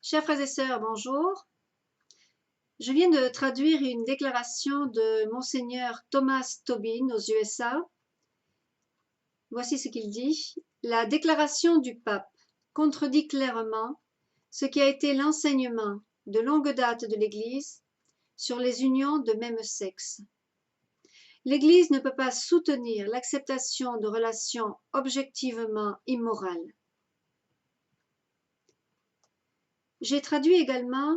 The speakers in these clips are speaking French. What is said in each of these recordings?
Chers frères et sœurs, bonjour. Je viens de traduire une déclaration de Monseigneur Thomas Tobin aux USA. Voici ce qu'il dit. La déclaration du pape contredit clairement ce qui a été l'enseignement de longue date de l'Église sur les unions de même sexe. L'Église ne peut pas soutenir l'acceptation de relations objectivement immorales. J'ai traduit également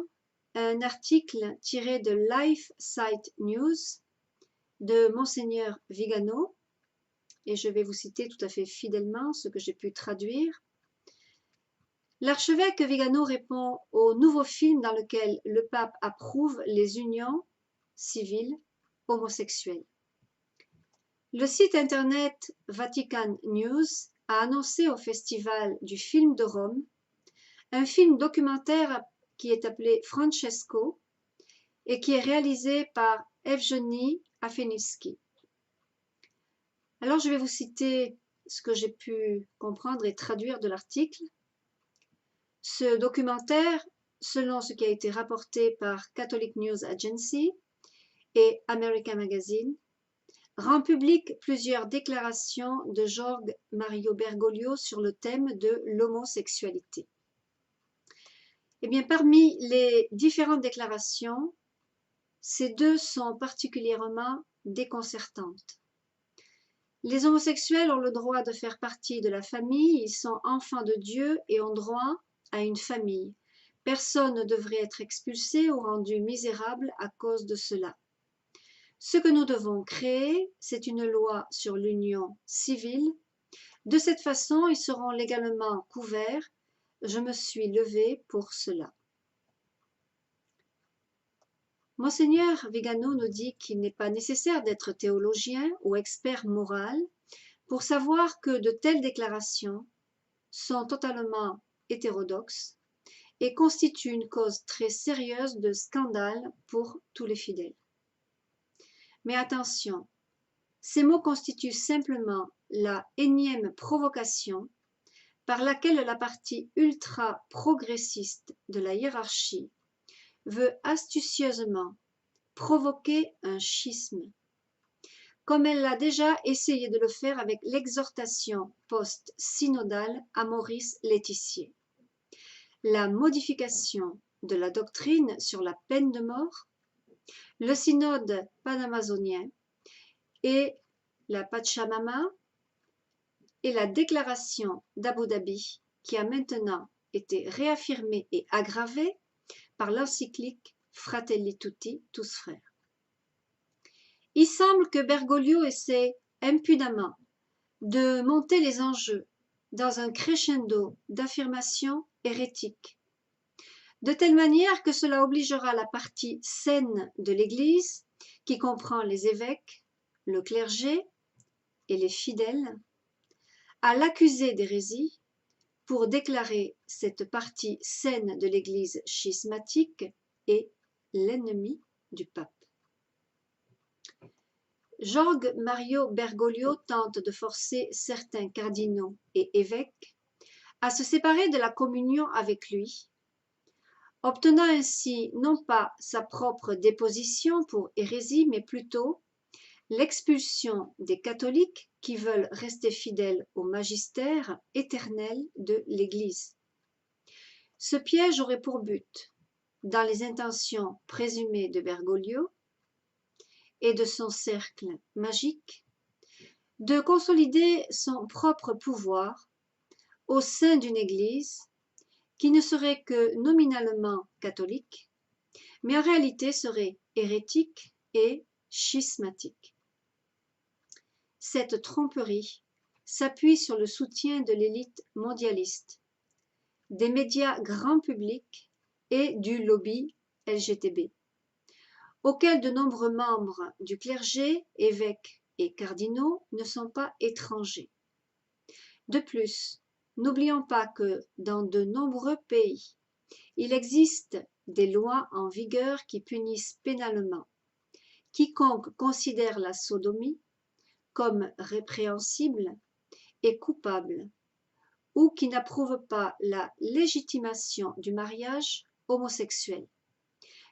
un article tiré de LifeSite News de Monseigneur Vigano, et je vais vous citer tout à fait fidèlement ce que j'ai pu traduire. L'archevêque Vigano répond au nouveau film dans lequel le pape approuve les unions civiles homosexuelles. Le site internet Vatican News a annoncé au Festival du film de Rome un film documentaire qui est appelé Francesco et qui est réalisé par Evgeny Afenitsky. Alors je vais vous citer ce que j'ai pu comprendre et traduire de l'article. Ce documentaire, selon ce qui a été rapporté par Catholic News Agency et American Magazine, rend public plusieurs déclarations de Jorge Mario Bergoglio sur le thème de l'homosexualité. Eh bien, parmi les différentes déclarations, ces deux sont particulièrement déconcertantes. Les homosexuels ont le droit de faire partie de la famille, ils sont enfants de Dieu et ont droit à une famille. Personne ne devrait être expulsé ou rendu misérable à cause de cela. Ce que nous devons créer, c'est une loi sur l'union civile. De cette façon, ils seront légalement couverts. Je me suis levé pour cela. Monseigneur Vigano nous dit qu'il n'est pas nécessaire d'être théologien ou expert moral pour savoir que de telles déclarations sont totalement hétérodoxes et constituent une cause très sérieuse de scandale pour tous les fidèles. Mais attention, ces mots constituent simplement la énième provocation par laquelle la partie ultra-progressiste de la hiérarchie veut astucieusement provoquer un schisme, comme elle l'a déjà essayé de le faire avec l'exhortation post-synodale à Maurice Laetitia. La modification de la doctrine sur la peine de mort, le synode panamazonien et la Pachamama et la déclaration d'Abu Dhabi qui a maintenant été réaffirmée et aggravée par l'encyclique Fratelli Tutti, tous frères. Il semble que Bergoglio essaie impudemment de monter les enjeux dans un crescendo d'affirmations hérétiques, de telle manière que cela obligera la partie saine de l'Église, qui comprend les évêques, le clergé et les fidèles, à l'accuser d'hérésie pour déclarer cette partie saine de l'Église schismatique et l'ennemi du pape. Jorge Mario Bergoglio tente de forcer certains cardinaux et évêques à se séparer de la communion avec lui, obtenant ainsi non pas sa propre déposition pour hérésie, mais plutôt l'expulsion des catholiques qui veulent rester fidèles au magistère éternel de l'Église. Ce piège aurait pour but, dans les intentions présumées de Bergoglio et de son cercle magique, de consolider son propre pouvoir au sein d'une Église qui ne serait que nominalement catholique, mais en réalité serait hérétique et schismatique. Cette tromperie s'appuie sur le soutien de l'élite mondialiste, des médias grand public et du lobby LGTB, auquel de nombreux membres du clergé, évêques et cardinaux ne sont pas étrangers. De plus, n'oublions pas que dans de nombreux pays, il existe des lois en vigueur qui punissent pénalement quiconque considère la sodomie comme répréhensible et coupable, ou qui n'approuvent pas la légitimation du mariage homosexuel,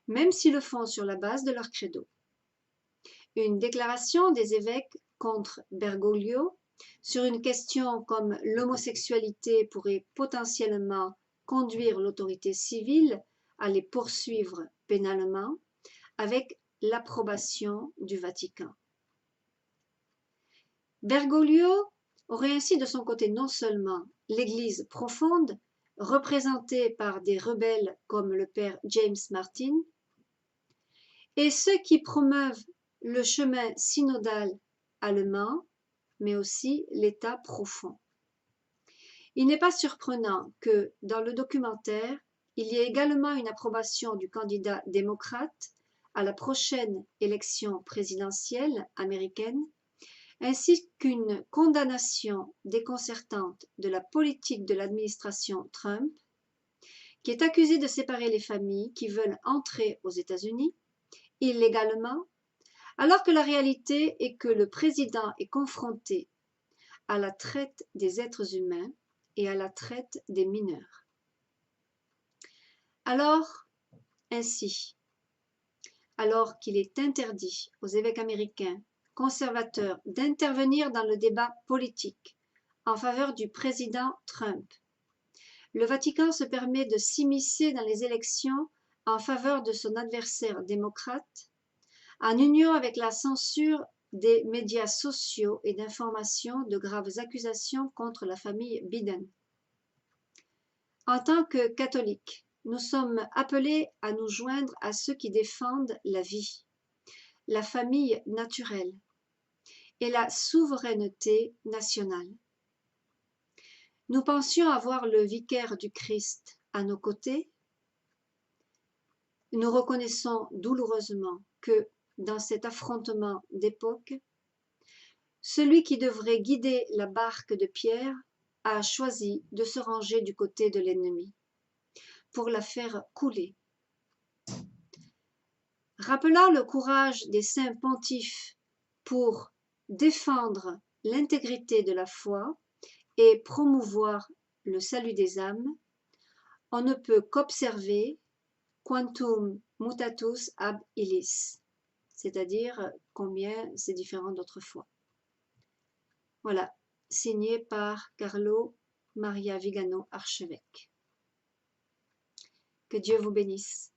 même s'ils le font sur la base de leur credo. Une déclaration des évêques contre Bergoglio sur une question comme l'homosexualité pourrait potentiellement conduire l'autorité civile à les poursuivre pénalement avec l'approbation du Vatican. Bergoglio aurait ainsi de son côté non seulement l'Église profonde, représentée par des rebelles comme le père James Martin, et ceux qui promeuvent le chemin synodal allemand, mais aussi l'État profond. Il n'est pas surprenant que, dans le documentaire, il y ait également une approbation du candidat démocrate à la prochaine élection présidentielle américaine, ainsi qu'une condamnation déconcertante de la politique de l'administration Trump, qui est accusée de séparer les familles qui veulent entrer aux États-Unis illégalement, alors que la réalité est que le président est confronté à la traite des êtres humains et à la traite des mineurs. Alors, ainsi, alors qu'il est interdit aux évêques américains conservateurs d'intervenir dans le débat politique en faveur du président Trump, le Vatican se permet de s'immiscer dans les élections en faveur de son adversaire démocrate, en union avec la censure des médias sociaux et d'information de graves accusations contre la famille Biden. En tant que catholiques, nous sommes appelés à nous joindre à ceux qui défendent la vie, la famille naturelle et la souveraineté nationale. Nous pensions avoir le vicaire du Christ à nos côtés. Nous reconnaissons douloureusement que, dans cet affrontement d'époque, celui qui devrait guider la barque de Pierre a choisi de se ranger du côté de l'ennemi pour la faire couler. Rappelant le courage des saints pontifes pour défendre l'intégrité de la foi et promouvoir le salut des âmes, on ne peut qu'observer quantum mutatus ab illis, c'est-à-dire combien c'est différent d'autres fois. Voilà, signé par Carlo Maria Vigano, archevêque. Que Dieu vous bénisse.